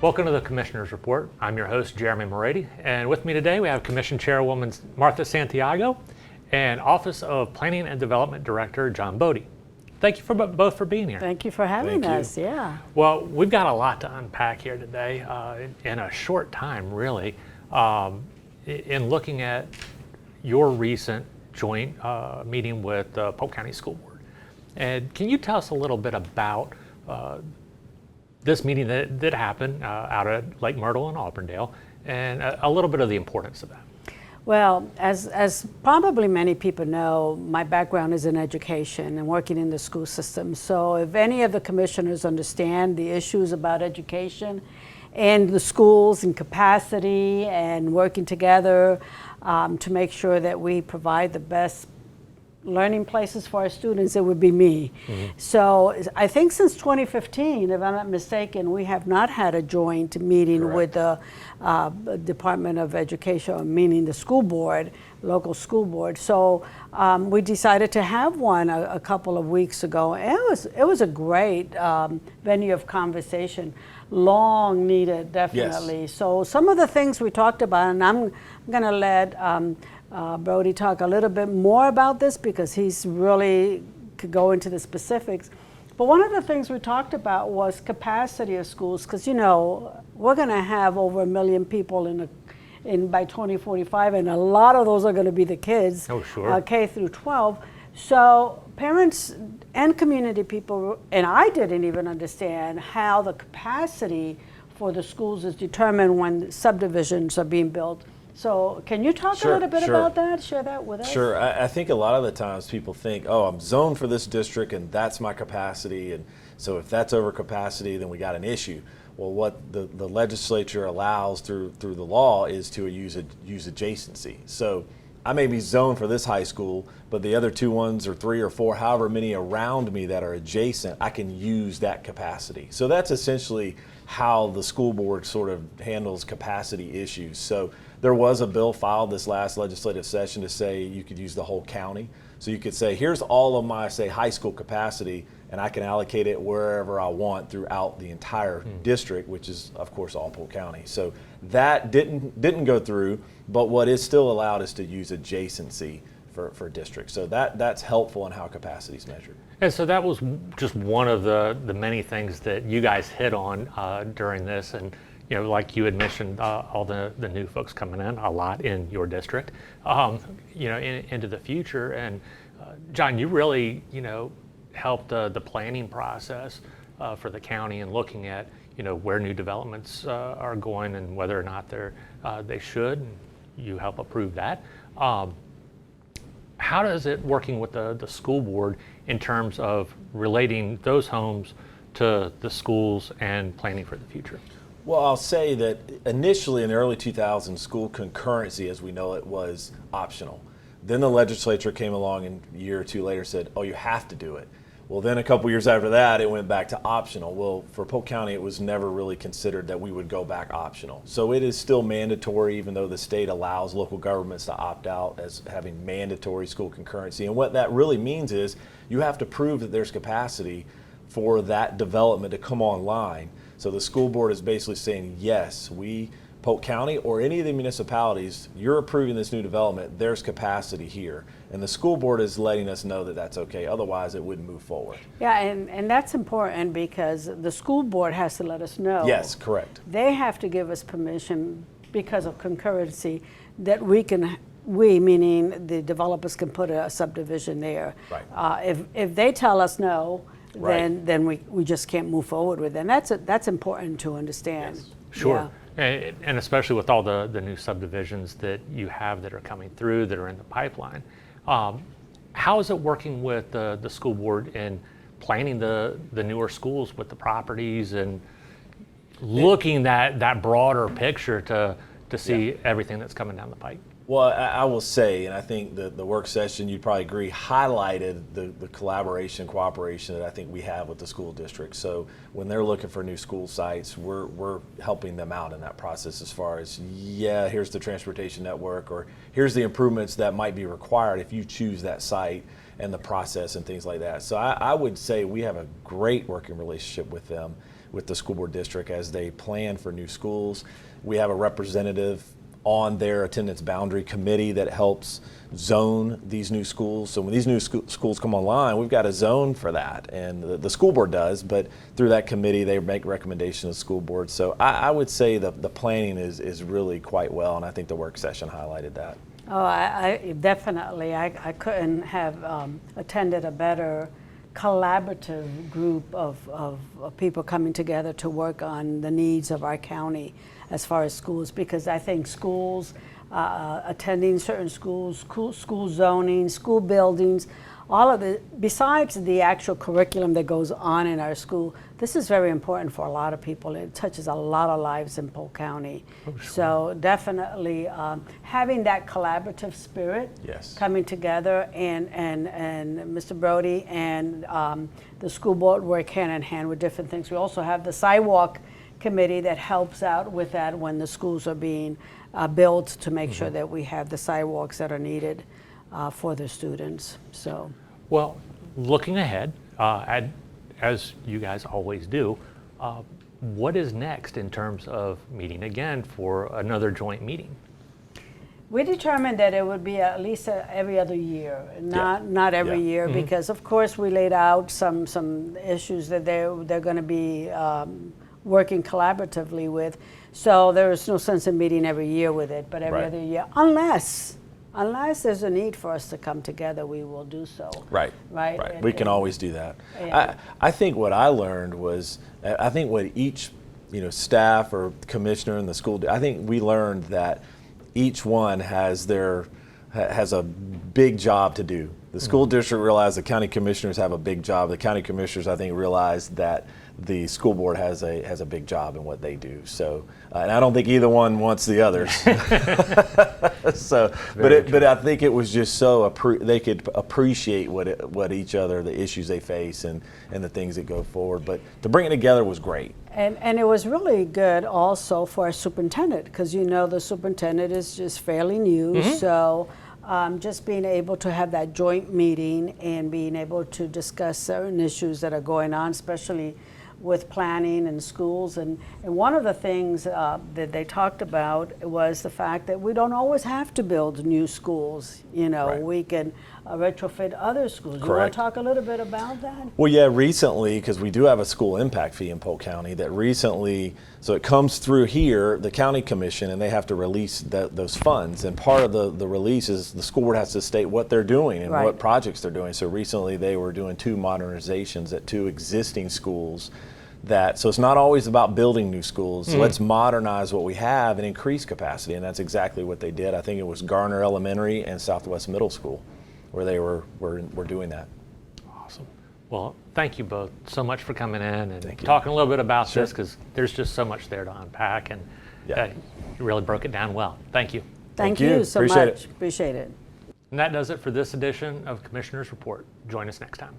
Welcome to the Commissioner's Report. I'm your host, Jeremy Moretti, and with me today we have Commission Chairwoman Martha Santiago and Office of Planning and Development Director John Bohde. Thank you both for being here. Thank you for having us. Yeah. Well, we've got a lot to unpack here today in a short time, really, in looking at your recent joint meeting with the Polk County School Board. And can you tell us a little bit about this meeting that happened out at Lake Myrtle and Auburndale, and a little bit of the importance of that? Well, as probably many people know, my background is in education and working in the school system. So if any of the commissioners understand the issues about education and the schools and capacity and working together to make sure that we provide the best learning places for our students, it would be me. Mm-hmm. So I think since 2015, if I'm not mistaken, we have not had a joint meeting Correct. with the Department of Education, meaning the school board, local school board. So we decided to have one a couple of weeks ago. And it was a great venue of conversation, long needed, definitely. Yes. So some of the things we talked about, and I'm going to let Bohde talk a little bit more about this because he's really could go into the specifics. But one of the things we talked about was capacity of schools, because we're going to have over 1 million people by 2045, and a lot of those are going to be the kids, oh, sure. K through 12. So parents and community people, and I didn't even understand how the capacity for the schools is determined when subdivisions are being built. So can you talk a little bit about that? Share that with us? Sure. I think a lot of the times people think, oh, I'm zoned for this district and that's my capacity. And so if that's over capacity, then we got an issue. Well, what the legislature allows through the law is to use adjacency. So I may be zoned for this high school, but the other 2 ones or 3 or 4, however many around me that are adjacent, I can use that capacity. So that's essentially how the school board sort of handles capacity issues. So there was a bill filed this last legislative session to say you could use the whole county. So you could say, here's all of my, say, high school capacity, and I can allocate it wherever I want throughout the entire district, which is, of course, all Polk County. So that didn't go through, but what is still allowed is to use adjacency for districts. So that's helpful in how capacity is measured. And so that was just one of the many things that you guys hit on during this. And like you had mentioned, all the new folks coming in, a lot in your district, into the future. And John, you really, helped the planning process for the county and looking at, where new developments are going and whether or not they should. And you help approve that. How does it working with the school board in terms of relating those homes to the schools and planning for the future? Well, I'll say that initially in the early 2000s, school concurrency, as we know it, was optional. Then the legislature came along and a year or 2 later said, oh, you have to do it. Well, then a couple years after that, it went back to optional. Well, for Polk County, it was never really considered that we would go back optional. So it is still mandatory, even though the state allows local governments to opt out as having mandatory school concurrency. And what that really means is you have to prove that there's capacity for that development to come online. So the school board is basically saying, yes, Polk County or any of the municipalities, you're approving this new development, there's capacity here. And the school board is letting us know that that's okay, otherwise it wouldn't move forward. Yeah, and that's important because the school board has to let us know. Yes, correct. They have to give us permission because of concurrency that we, meaning the developers, can put a subdivision there. Right. If they tell us no, right, then we just can't move forward with it. And that's important to understand. Yes. Sure. Yeah. And especially with all the new subdivisions that you have that are coming through, that are in the pipeline. How is it working with the school board in planning the newer schools with the properties and looking that broader picture to see everything that's coming down the pike? Well, I will say, and I think the work session, you'd probably agree, highlighted the collaboration, cooperation that I think we have with the school district. So when they're looking for new school sites, we're helping them out in that process as far as, yeah, here's the transportation network, or here's the improvements that might be required if you choose that site, and the process and things like that. So I would say we have a great working relationship with them. with the school board district as they plan for new schools. We have a representative on their attendance boundary committee that helps zone these new schools. So when these new schools come online, we've got a zone for that, and the school board does, but through that committee they make recommendations to the school board. So I would say the planning is really quite well, and I think the work session highlighted that. Oh, I definitely. I couldn't have attended a better collaborative group of people coming together to work on the needs of our county as far as schools, because I think schools, attending certain schools, school zoning, school buildings, all of it, besides the actual curriculum that goes on in our school, this is very important for a lot of people. It touches a lot of lives in Polk County. Oh, sure. So definitely having that collaborative spirit, yes, coming together, and Mr. Brody and the school board work hand in hand with different things. We also have the sidewalk committee that helps out with that when the schools are being built, to make sure that we have the sidewalks that are needed for the students. So, well, looking ahead, as you guys always do, what is next in terms of meeting again for another joint meeting? We determined that it would be at least every other year, not every year, because of course we laid out some issues that they're going to be working collaboratively with. So there is no sense in meeting every year with it, but every other year, unless there's a need for us to come together, we will do so. Right. And we can always do that. I think what I learned was, I think what each staff or commissioner in the school, I think we learned that each one has a big job to do. The school district realized the county commissioners have a big job. The county commissioners, I think, realized that the school board has a big job in what they do. So, and I don't think either one wants the others. So, but I think it was just so they could appreciate what each other, the issues they face, and the things that go forward. But to bring it together was great. And it was really good also for our superintendent, because the superintendent is just fairly new. So just being able to have that joint meeting and being able to discuss certain issues that are going on, especially with planning and schools. And one of the things that they talked about was the fact that we don't always have to build new schools. We can retrofit other schools. Correct. You want to talk a little bit about that? Well, yeah, recently, because we do have a school impact fee in Polk County that recently, so it comes through here, the county commission, and they have to release those funds. And part of the release is the school board has to state what they're doing and what projects they're doing. So recently they were doing 2 modernizations at 2 existing schools. So it's not always about building new schools. So let's modernize what we have and increase capacity, and that's exactly what they did. I think it was Garner Elementary and Southwest Middle School where they were doing that. Awesome. Well, thank you both so much for coming in and talking a little bit about this, because there's just so much there to unpack, and you really broke it down well. Thank you. Thank you so much. Appreciate it. And that does it for this edition of Commissioner's Report. Join us next time.